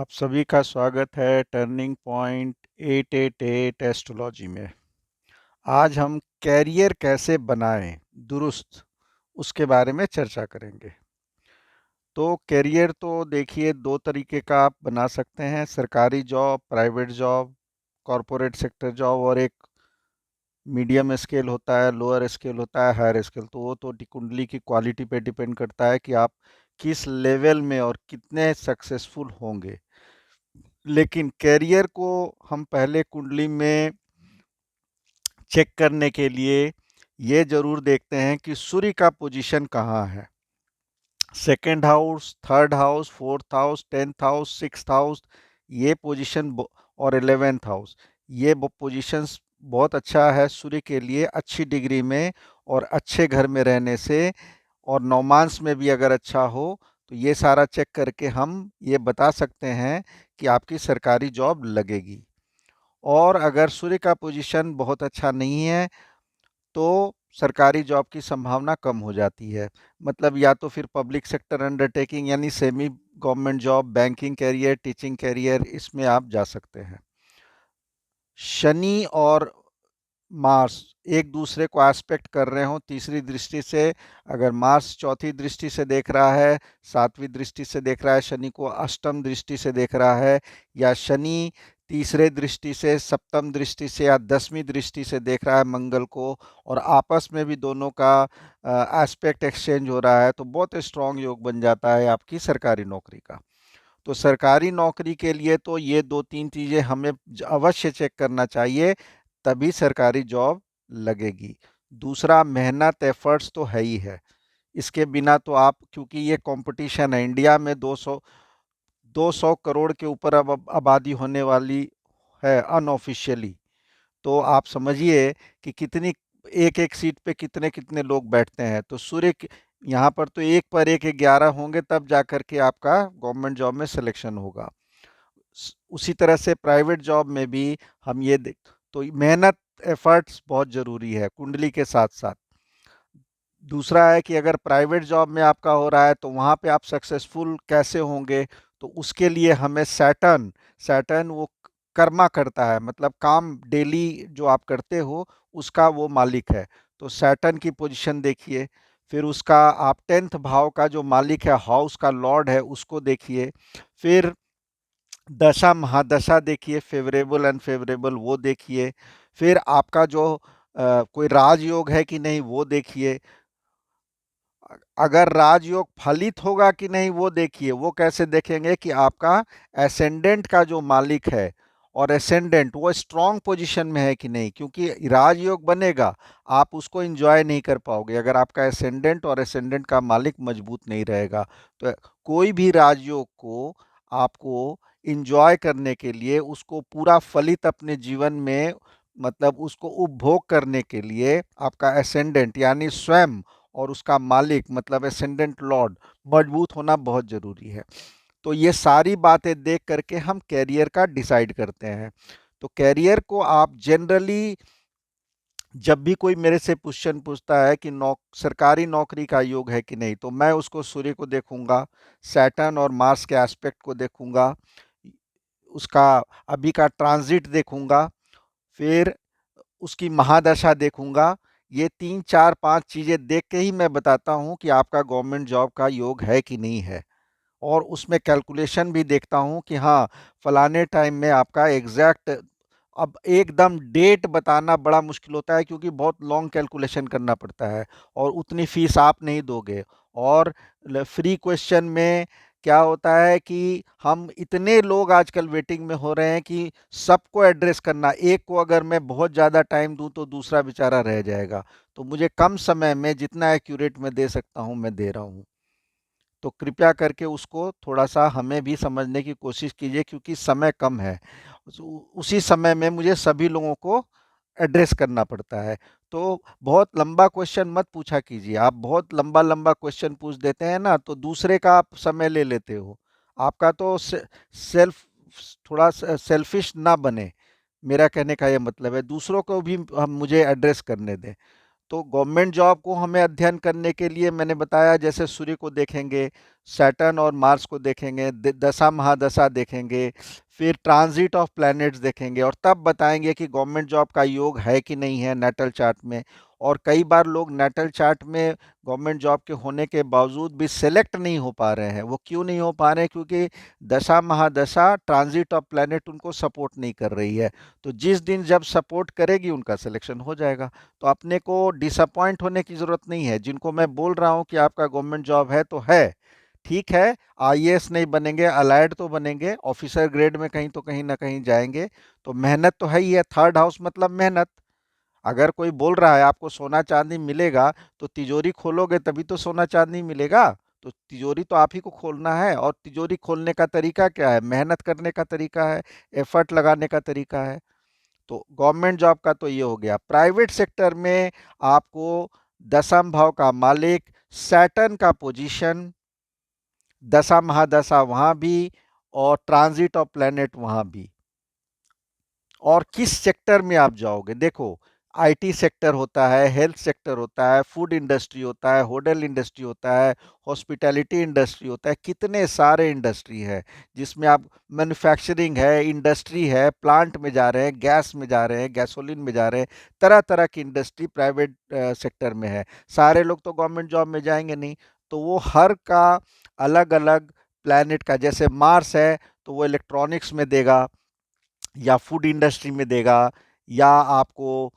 आप सभी का स्वागत है टर्निंग पॉइंट 888 एस्ट्रोलॉजी में। आज हम कैरियर कैसे बनाएं दुरुस्त, उसके बारे में चर्चा करेंगे। तो कैरियर तो देखिए दो तरीके का आप बना सकते हैं, सरकारी job, private job, corporate sector job, और एक मीडियम स्केल होता है, लोअर स्केल होता है, हायर स्केल। तो वो तो कुंडली की क्वालिटी पे डिपेंड करता है कि आप किस लेवल में और कितने सक्सेसफुल होंगे। लेकिन कैरियर को हम पहले कुंडली में चेक करने के लिए ये जरूर देखते हैं कि सूर्य का पोजीशन कहाँ है। Second house, third house, fourth house, 10th house, 6th house, ये पोजीशन और 11th हाउस, ये पोजीशंस बहुत अच्छा है सूर्य के लिए, अच्छी डिग्री में और अच्छे घर में रहने से, और नौमांस में भी अगर अच्छा हो तो ये सारा चेक करके हम ये बता सकते हैं कि आपकी सरकारी जॉब लगेगी। और अगर सूर्य का पोजीशन बहुत अच्छा नहीं है तो सरकारी जॉब की संभावना कम हो जाती है। मतलब या तो फिर पब्लिक सेक्टर अंडरटेकिंग यानी semi government job, banking career, teaching career, इसमें आप जा सकते हैं। शनि और मार्स एक दूसरे को एस्पेक्ट कर रहे हो तीसरी दृष्टि से, अगर मार्स चौथी दृष्टि से देख रहा है, सातवीं दृष्टि से देख रहा है, शनि को अष्टम दृष्टि से देख रहा है, या शनि तीसरे दृष्टि से, सप्तम दृष्टि से या 10वीं दृष्टि से देख रहा है मंगल को, और आपस में भी दोनों का एस्पेक्ट एक्सचेंज हो रहा है, तो बहुत स्ट्रांग योग बन जाता है आपकी सरकारी नौकरी का। तो सरकारी नौकरी के लिए तो ये दो तीन चीज़ें हमें अवश्य चेक करना चाहिए, तभी सरकारी जॉब लगेगी। दूसरा, मेहनत, एफर्ट्स तो है ही है, इसके बिना तो आप, क्योंकि ये कंपटीशन है, इंडिया में 200 करोड़ के ऊपर अब आबादी होने वाली है अनऑफिशियली। तो आप समझिए कि कितनी, एक एक सीट पे कितने कितने लोग बैठते हैं। तो यहाँ पर तो एक पर एक 11 होंगे, तब जाकर के आपका गवर्नमेंट जॉब में सिलेक्शन होगा। उसी तरह से प्राइवेट जॉब में भी हम ये देख, तो मेहनत, एफर्ट्स बहुत ज़रूरी है कुंडली के साथ साथ। दूसरा है कि अगर प्राइवेट जॉब में आपका हो रहा है तो वहाँ पे आप सक्सेसफुल कैसे होंगे, तो उसके लिए हमें सैटर्न, सैटर्न वो कर्मा करता है, मतलब काम डेली जो आप करते हो उसका वो मालिक है। तो सैटर्न की पोजीशन देखिए, फिर उसका आप 10th भाव का जो मालिक है, हाउस का लॉर्ड है, उसको देखिए। फिर दशा महादशा देखिए, फेवरेबल अनफेवरेबल वो देखिए। फिर आपका जो कोई राजयोग है कि नहीं वो देखिए। अगर राजयोग फलित होगा कि नहीं वो देखिए। वो कैसे देखेंगे कि आपका एसेंडेंट का जो मालिक है और एसेंडेंट वो स्ट्रांग पोजीशन में है कि नहीं, क्योंकि राजयोग बनेगा, आप उसको एंजॉय नहीं कर पाओगे अगर आपका एसेंडेंट और एसेंडेंट का मालिक मजबूत नहीं रहेगा। तो कोई भी राजयोग को आपको एंजॉय करने के लिए, उसको पूरा फलित अपने जीवन में, मतलब उसको उपभोग करने के लिए, आपका एसेंडेंट यानी स्वयं और उसका मालिक मतलब एसेंडेंट लॉर्ड मजबूत होना बहुत ज़रूरी है। तो ये सारी बातें देख करके हम कैरियर का डिसाइड करते हैं। तो कैरियर को आप जनरली, जब भी कोई मेरे से क्वेश्चन पूछता है कि सरकारी नौकरी का योग है कि नहीं, तो मैं उसको सूर्य को देखूंगा, सैटर्न और मार्स के एस्पेक्ट को देखूंगा, उसका अभी का ट्रांजिट देखूंगा, फिर उसकी महादशा देखूंगा। ये 3 4 5 चीज़ें देख के ही मैं बताता हूँ कि आपका गवर्नमेंट जॉब का योग है कि नहीं है। और उसमें कैलकुलेशन भी देखता हूँ कि हाँ, फलाने टाइम में आपका एग्जैक्ट, अब एकदम डेट बताना बड़ा मुश्किल होता है क्योंकि बहुत लॉन्ग कैलकुलेशन करना पड़ता है, और उतनी फीस आप नहीं दोगे। और फ्री क्वेश्चन में क्या होता है कि हम इतने लोग आजकल वेटिंग में हो रहे हैं कि सबको एड्रेस करना, एक को अगर मैं बहुत ज़्यादा टाइम दूं तो दूसरा बेचारा रह जाएगा। तो मुझे कम समय में जितना एक्यूरेट मैं दे सकता हूं मैं दे रहा हूं। तो कृपया करके उसको थोड़ा-सा हमें भी समझने की कोशिश कीजिए, क्योंकि समय कम है। उसी समय में मुझे सभी लोगों को एड्रेस करना पड़ता है। तो बहुत लंबा क्वेश्चन मत पूछा कीजिए। आप बहुत लंबा-लंबा क्वेश्चन पूछ देते हैं ना, तो दूसरे का आप समय ले लेते हो। आपका तो सेल्फ, थोड़ा सेल्फिश ना बने। मेरा कहने का ये मतलब है, दूसरों को भी हम मुझे एड्रेस करने दें। तो गवर्नमेंट जॉब को हमें अध्ययन करने के लिए मैंने बताया, जैसे सूर्य को देखेंगे, सैटर्न और मार्स को देखेंगे, दशा महादशा देखेंगे, फिर ट्रांजिट ऑफ प्लैनेट्स देखेंगे, और तब बताएंगे कि गवर्नमेंट जॉब का योग है कि नहीं है नेटल चार्ट में। और कई बार लोग नेटल चार्ट में गवर्नमेंट जॉब के होने के बावजूद भी सेलेक्ट नहीं हो पा रहे हैं। वो क्यों नहीं हो पा रहे हैं? क्योंकि दशा महादशा, ट्रांजिट ऑफ प्लैनेट उनको सपोर्ट नहीं कर रही है। तो जिस दिन जब सपोर्ट करेगी उनका सिलेक्शन हो जाएगा। तो अपने को डिसअपॉइंट होने की ज़रूरत नहीं है। जिनको मैं बोल रहा हूँ कि आपका गवर्नमेंट जॉब है तो है, ठीक है, आईएएस नहीं बनेंगे, अलाइड तो बनेंगे, ऑफिसर ग्रेड में कहीं तो कहीं ना कहीं जाएंगे। तो मेहनत तो है ही है, थर्ड हाउस मतलब मेहनत। अगर कोई बोल रहा है आपको सोना चांदी मिलेगा, तो तिजोरी खोलोगे तभी तो सोना चांदी मिलेगा। तो तिजोरी तो आप ही को खोलना है, और तिजोरी खोलने का तरीका क्या है? मेहनत करने का तरीका है, एफर्ट लगाने का तरीका है। तो गवर्नमेंट जॉब का तो ये हो गया। प्राइवेट सेक्टर में आपको दसम भाव का मालिक, सैटर्न का पोजीशन, दशा महादशा वहां भी, और ट्रांजिट ऑफ प्लेनेट वहां भी। और किस सेक्टर में आप जाओगे? देखो, आईटी सेक्टर होता है, हेल्थ सेक्टर होता है, फूड इंडस्ट्री होता है, होटल इंडस्ट्री होता है, हॉस्पिटैलिटी इंडस्ट्री होता है, कितने सारे इंडस्ट्री है जिसमें आप, मैन्युफैक्चरिंग है, इंडस्ट्री है, प्लांट में जा रहे हैं, गैस में जा रहे हैं, गैसोलीन में जा रहे हैं, तरह तरह की इंडस्ट्री प्राइवेट सेक्टर में है। सारे लोग तो गवर्नमेंट जॉब में जाएंगे नहीं। तो वो हर का अलग अलग प्लैनेट का, जैसे मार्स है तो वो इलेक्ट्रॉनिक्स में देगा, या फूड इंडस्ट्री में देगा, या आपको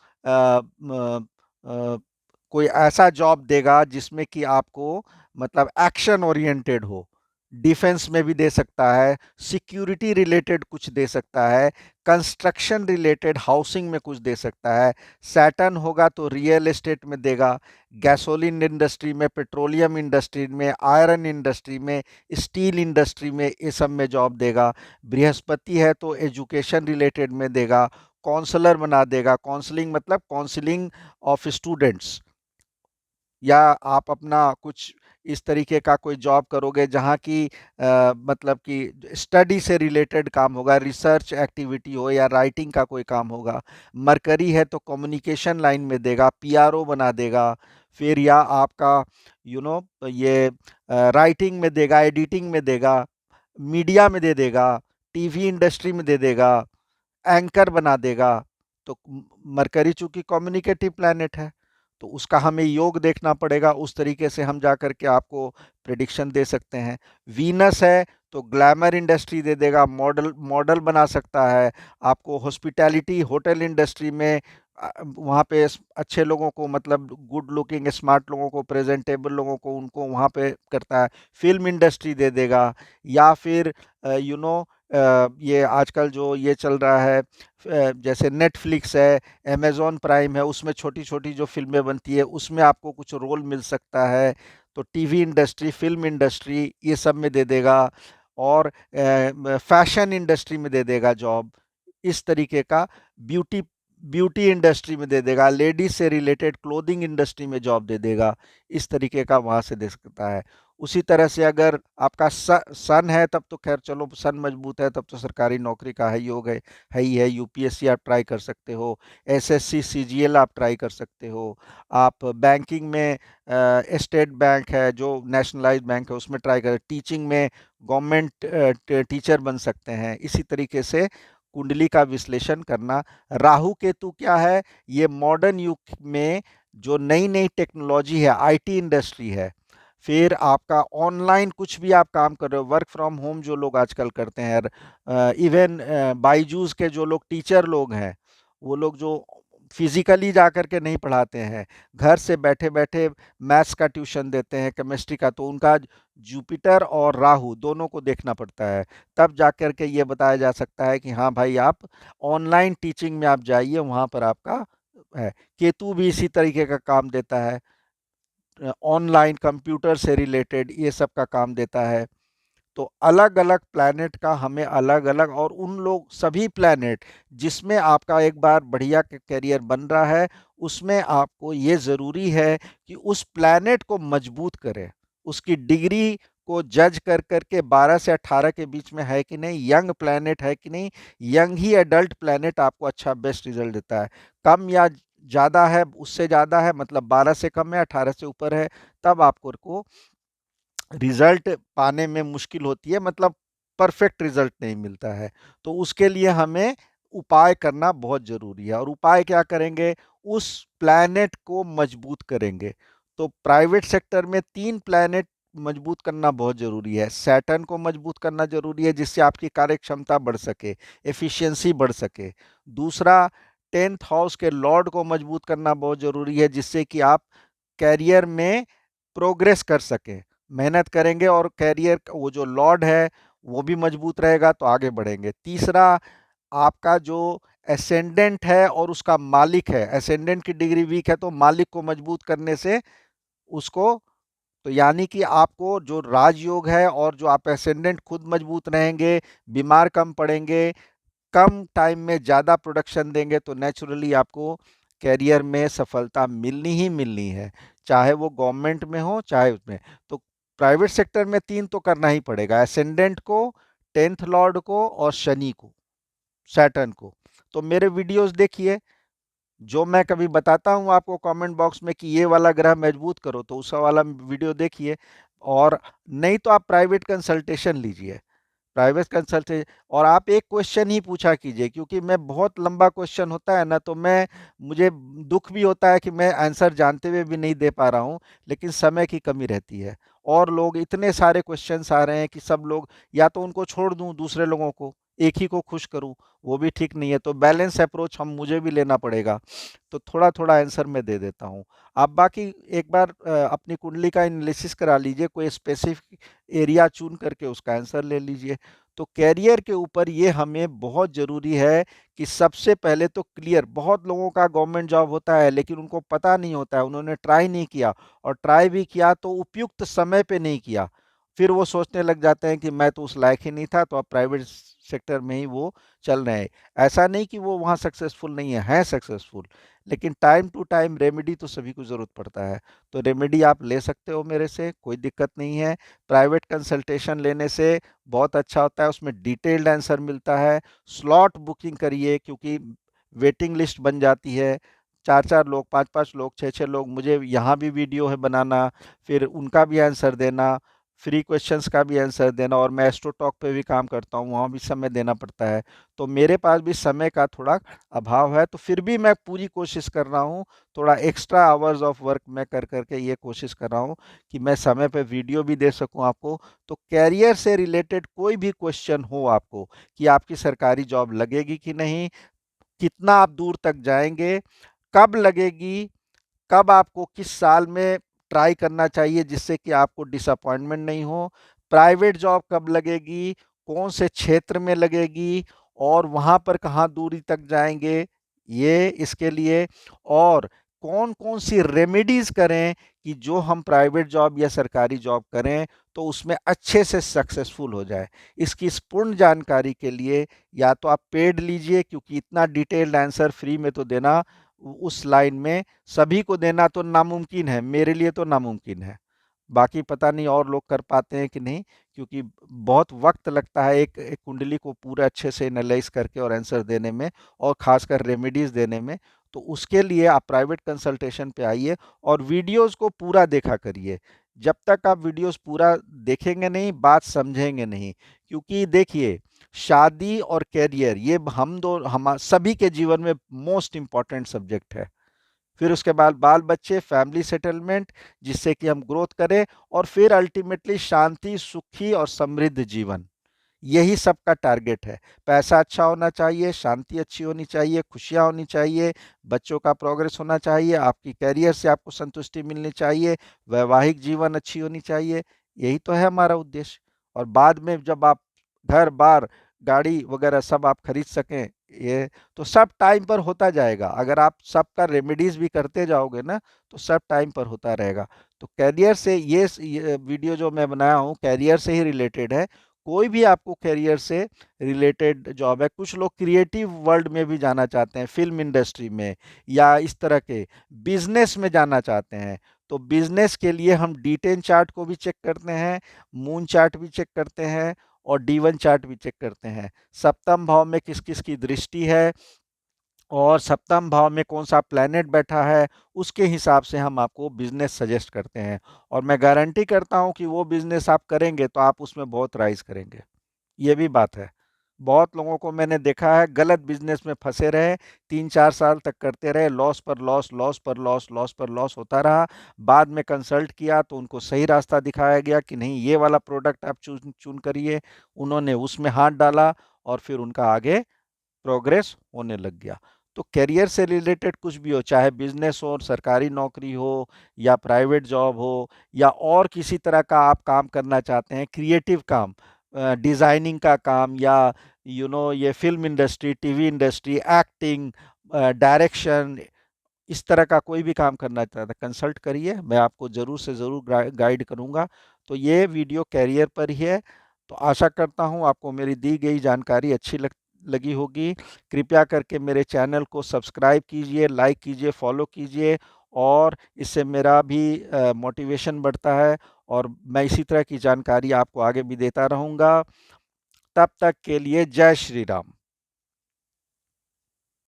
कोई ऐसा जॉब देगा जिसमें कि आपको मतलब एक्शन ओरिएंटेड हो। डिफेंस में भी दे सकता है, सिक्योरिटी रिलेटेड कुछ दे सकता है, कंस्ट्रक्शन रिलेटेड हाउसिंग में कुछ दे सकता है। सैटर्न होगा तो रियल एस्टेट में देगा, गैसोलीन इंडस्ट्री में, पेट्रोलियम इंडस्ट्री में, आयरन इंडस्ट्री में, स्टील इंडस्ट्री में, ये सब में जॉब देगा। बृहस्पति है तो एजुकेशन रिलेटेड में देगा, काउंसलर बना देगा। काउंसलिंग मतलब काउंसलिंग ऑफ स्टूडेंट्स, या आप अपना कुछ इस तरीके का कोई जॉब करोगे जहाँ की मतलब कि स्टडी से रिलेटेड काम होगा, रिसर्च एक्टिविटी हो, या राइटिंग का कोई काम होगा। मरकरी है तो कम्युनिकेशन लाइन में देगा, पीआरओ बना देगा। फिर या आपका ये राइटिंग में देगा, एडिटिंग में देगा, मीडिया में दे देगा, टीवी इंडस्ट्री में दे देगा, एंकर बना देगा। तो मरकरी चूंकि कम्युनिकेटिव प्लैनेट है, तो उसका हमें योग देखना पड़ेगा। उस तरीके से हम जा करके आपको प्रिडिक्शन दे सकते हैं। वीनस है तो ग्लैमर इंडस्ट्री दे देगा, मॉडल मॉडल बना सकता है आपको। हॉस्पिटैलिटी, होटल इंडस्ट्री में वहाँ पे अच्छे लोगों को, मतलब गुड लुकिंग स्मार्ट लोगों को, प्रेजेंटेबल लोगों को, उनको वहाँ पे करता है। फिल्म इंडस्ट्री दे देगा, या फिर यू नो ये आजकल जो ये चल रहा है, जैसे नेटफ्लिक्स है, अमेजॉन प्राइम है, उसमें छोटी छोटी जो फिल्में बनती है उसमें आपको कुछ रोल मिल सकता है। तो टीवी इंडस्ट्री, फिल्म इंडस्ट्री, ये सब में दे देगा। और फैशन इंडस्ट्री में दे देगा जॉब, इस तरीके का। ब्यूटी ब्यूटी इंडस्ट्री में दे देगा, लेडीज से रिलेटेड क्लोथिंग इंडस्ट्री में जॉब दे देगा। इस तरीके का वहां से दे सकता है। उसी तरह से अगर आपका सन है, तब तो खैर चलो, सन मजबूत है तब तो सरकारी नौकरी का है योग है ही है। यूपीएससी आप ट्राई कर सकते हो, एसएससी सीजीएल आप ट्राई कर सकते हो। आप बैंकिंग में स्टेट बैंक है जो नेशनलाइज बैंक है, उसमें ट्राई करें। टीचिंग में गवर्नमेंट टीचर बन सकते हैं। इसी तरीके से कुंडली का विश्लेषण करना। राहु केतु क्या है? ये मॉडर्न युग में जो नई नई टेक्नोलॉजी है, आईटी इंडस्ट्री है, फिर आपका ऑनलाइन कुछ भी आप काम कर रहे हो, वर्क फ्रॉम होम जो लोग आजकल करते हैं, इवन बाईजूस के जो लोग टीचर लोग हैं, वो लोग जो फिजिकली जा कर के नहीं पढ़ाते हैं, घर से बैठे बैठे मैथ्स का ट्यूशन देते हैं, केमिस्ट्री का, तो उनका जुपिटर और राहु दोनों को देखना पड़ता है। तब जा कर के ये बताया जा सकता है कि हाँ भाई, आप ऑनलाइन टीचिंग में आप जाइए, वहाँ पर आपका है। केतु भी इसी तरीके का काम देता है, ऑनलाइन कंप्यूटर से रिलेटेड ये सब का काम देता है। तो अलग अलग प्लैनेट का हमें अलग अलग, और उन लोग सभी प्लैनेट जिसमें आपका एक बार बढ़िया करियर बन रहा है, उसमें आपको ये ज़रूरी है कि उस प्लैनेट को मजबूत करें। उसकी डिग्री को जज कर करके 12 से 18 के बीच में है कि नहीं, यंग प्लैनेट है कि नहीं, यंग ही एडल्ट प्लैनेट आपको अच्छा बेस्ट रिजल्ट देता है। कम या ज़्यादा है, उससे ज़्यादा है, मतलब 12 से कम है, 18 से ऊपर है, तब आपको को रिजल्ट पाने में मुश्किल होती है, मतलब परफेक्ट रिजल्ट नहीं मिलता है। तो उसके लिए हमें उपाय करना बहुत ज़रूरी है। और उपाय क्या करेंगे? उस प्लैनेट को मजबूत करेंगे। तो प्राइवेट सेक्टर में 3 प्लैनेट मजबूत करना बहुत ज़रूरी है। सैटर्न को मजबूत करना ज़रूरी है, जिससे आपकी कार्यक्षमता बढ़ सके, एफिशिएंसी बढ़ सके। दूसरा, 10th हाउस के लॉर्ड को मजबूत करना बहुत ज़रूरी है, जिससे कि आप कैरियर में प्रोग्रेस कर सकें, मेहनत करेंगे और कैरियर वो जो लॉर्ड है वो भी मजबूत रहेगा तो आगे बढ़ेंगे। तीसरा, आपका जो एसेंडेंट है और उसका मालिक है, एसेंडेंट की डिग्री वीक है तो मालिक को मजबूत करने से उसको, तो यानी कि आपको जो राजयोग है और जो आप एसेंडेंट खुद मजबूत रहेंगे, बीमार कम पड़ेंगे, कम टाइम में ज़्यादा प्रोडक्शन देंगे, तो नेचुरली आपको कैरियर में सफलता मिलनी ही मिलनी है, चाहे वो गवर्नमेंट में हो चाहे उसमें। तो प्राइवेट सेक्टर में 3 तो करना ही पड़ेगा, एसेंडेंट को, 10th लॉर्ड को और शनि को, सैटर्न को। तो मेरे वीडियोस देखिए, जो मैं कभी बताता हूँ आपको कमेंट बॉक्स में कि ये वाला ग्रह मजबूत करो, तो उस वाला वीडियो देखिए। और नहीं तो आप प्राइवेट कंसल्टेशन लीजिए, प्राइवेट कंसल्टेंट। और आप एक क्वेश्चन ही पूछा कीजिए, क्योंकि मैं बहुत लंबा क्वेश्चन होता है ना, तो मैं, मुझे दुख भी होता है कि मैं आंसर जानते हुए भी नहीं दे पा रहा हूँ, लेकिन समय की कमी रहती है। और लोग, इतने सारे क्वेश्चंस आ रहे हैं कि सब लोग, या तो उनको छोड़ दूं दूसरे लोगों को, एक ही को खुश करूं, वो भी ठीक नहीं है। तो बैलेंस अप्रोच हम मुझे भी लेना पड़ेगा, तो थोड़ा थोड़ा आंसर मैं दे देता हूँ। आप बाकी एक बार अपनी कुंडली का एनालिसिस करा लीजिए, कोई स्पेसिफिक एरिया चुन करके उसका आंसर ले लीजिए। तो कैरियर के ऊपर ये हमें बहुत ज़रूरी है कि सबसे पहले तो क्लियर, बहुत लोगों का गवर्नमेंट जॉब होता है लेकिन उनको पता नहीं होता है, उन्होंने ट्राई नहीं किया, और ट्राई भी किया तो उपयुक्त समय पे नहीं किया। फिर वो सोचने लग जाते हैं कि मैं तो उस लायक ही नहीं था, तो अब प्राइवेट सेक्टर में ही वो चल रहे हैं। ऐसा नहीं कि वो वहाँ सक्सेसफुल नहीं है सक्सेसफुल, लेकिन टाइम टू टाइम रेमेडी तो सभी को ज़रूरत पड़ता है। तो रेमेडी आप ले सकते हो मेरे से, कोई दिक्कत नहीं है। प्राइवेट कंसल्टेशन लेने से बहुत अच्छा होता है, उसमें डिटेल्ड आंसर मिलता है। स्लॉट बुकिंग करिए, क्योंकि वेटिंग लिस्ट बन जाती है, 4-4 लोग, 5-5 लोग, 6-6 लोग, मुझे यहाँ भी वीडियो है बनाना, फिर उनका भी आंसर देना, फ्री क्वेश्चंस का भी आंसर देना, और मैं एस्ट्रो टॉक पे भी काम करता हूँ, वहाँ भी समय देना पड़ता है। तो मेरे पास भी समय का थोड़ा अभाव है, तो फिर भी मैं पूरी कोशिश कर रहा हूँ, थोड़ा एक्स्ट्रा आवर्स ऑफ वर्क मैं कर करके ये कोशिश कर रहा हूँ कि मैं समय पे वीडियो भी दे सकूँ आपको। तो कैरियर से रिलेटेड कोई भी क्वेश्चन हो आपको, कि आपकी सरकारी जॉब लगेगी कि नहीं, कितना आप दूर तक जाएंगे, कब लगेगी, कब आपको किस साल में ट्राई करना चाहिए जिससे कि आपको डिसअपॉइंटमेंट नहीं हो, प्राइवेट जॉब कब लगेगी, कौन से क्षेत्र में लगेगी, और वहाँ पर कहाँ दूरी तक जाएंगे, ये इसके लिए, और कौन कौन सी रेमेडीज करें कि जो हम प्राइवेट जॉब या सरकारी जॉब करें तो उसमें अच्छे से सक्सेसफुल हो जाए। इसकी इस पूर्ण जानकारी के लिए या तो आप पेड लीजिए, क्योंकि इतना डिटेल्ड आंसर फ्री में तो देना उस लाइन में सभी को देना तो नामुमकिन है, मेरे लिए तो नामुमकिन है। बाकी पता नहीं और लोग कर पाते हैं कि नहीं, क्योंकि बहुत वक्त लगता है एक कुंडली को पूरा अच्छे से एनालाइज करके और आंसर देने में, और खासकर रेमेडीज देने में। तो उसके लिए आप प्राइवेट कंसल्टेशन पे आइए और वीडियोस को पूरा देखा करिए। जब तक आप वीडियोस पूरा देखेंगे नहीं, बात समझेंगे नहीं। क्योंकि देखिए, शादी और कैरियर ये हम सभी के जीवन में मोस्ट इंपॉर्टेंट सब्जेक्ट है। फिर उसके बाद बाल बच्चे, फैमिली सेटलमेंट, जिससे कि हम ग्रोथ करें, और फिर अल्टीमेटली शांति, सुखी और समृद्ध जीवन, यही सबका टारगेट है। पैसा अच्छा होना चाहिए, शांति अच्छी होनी चाहिए, खुशियाँ होनी चाहिए, बच्चों का प्रोग्रेस होना चाहिए, आपकी कैरियर से आपको संतुष्टि मिलनी चाहिए, वैवाहिक जीवन अच्छी होनी चाहिए। यही तो है हमारा उद्देश्य। और बाद में जब आप घर बार, गाड़ी वगैरह सब आप खरीद सकें, ये तो सब टाइम पर होता जाएगा। अगर आप सबका रेमेडीज भी करते जाओगे ना, तो सब टाइम पर होता रहेगा। तो कैरियर से ये वीडियो जो मैं बनाया हूँ कैरियर से ही रिलेटेड है। कोई भी आपको करियर से रिलेटेड जॉब है, कुछ लोग क्रिएटिव वर्ल्ड में भी जाना चाहते हैं, फिल्म इंडस्ट्री में, या इस तरह के बिजनेस में जाना चाहते हैं, तो बिजनेस के लिए हम D10 चार्ट को भी चेक करते हैं, मून चार्ट भी चेक करते हैं, और D1 चार्ट भी चेक करते हैं। सप्तम भाव में किस किस की दृष्टि है, और सप्तम भाव में कौन सा प्लैनेट बैठा है, उसके हिसाब से हम आपको बिजनेस सजेस्ट करते हैं। और मैं गारंटी करता हूं कि वो बिजनेस आप करेंगे तो आप उसमें बहुत राइज करेंगे। ये भी बात है। बहुत लोगों को मैंने देखा है गलत बिजनेस में फंसे रहे, 3-4 साल तक करते रहे, लॉस पर लॉस, लॉस पर लॉस, लॉस पर लॉस होता रहा। बाद में कंसल्ट किया तो उनको सही रास्ता दिखाया गया कि नहीं, ये वाला प्रोडक्ट आप चून चून करिए। उन्होंने उसमें हाथ डाला और फिर उनका आगे प्रोग्रेस होने लग गया। तो करियर से रिलेटेड कुछ भी हो, चाहे बिजनेस हो, सरकारी नौकरी हो, या प्राइवेट जॉब हो, या और किसी तरह का आप काम करना चाहते हैं, क्रिएटिव काम, डिजाइनिंग का काम, या ये film industry, TV industry, acting, direction, इस तरह का कोई भी काम करना चाहता है, कंसल्ट करिए, मैं आपको ज़रूर से ज़रूर गाइड करूँगा। तो ये वीडियो कैरियर पर ही है। तो आशा करता हूँ आपको मेरी दी गई जानकारी अच्छी लगी होगी। कृपया करके मेरे चैनल को सब्सक्राइब कीजिए, लाइक कीजिए, फॉलो कीजिए, और इससे मेरा भी मोटिवेशन बढ़ता है, और मैं इसी तरह की जानकारी आपको आगे भी देता रहूँगा। तब तक के लिए जय श्री राम।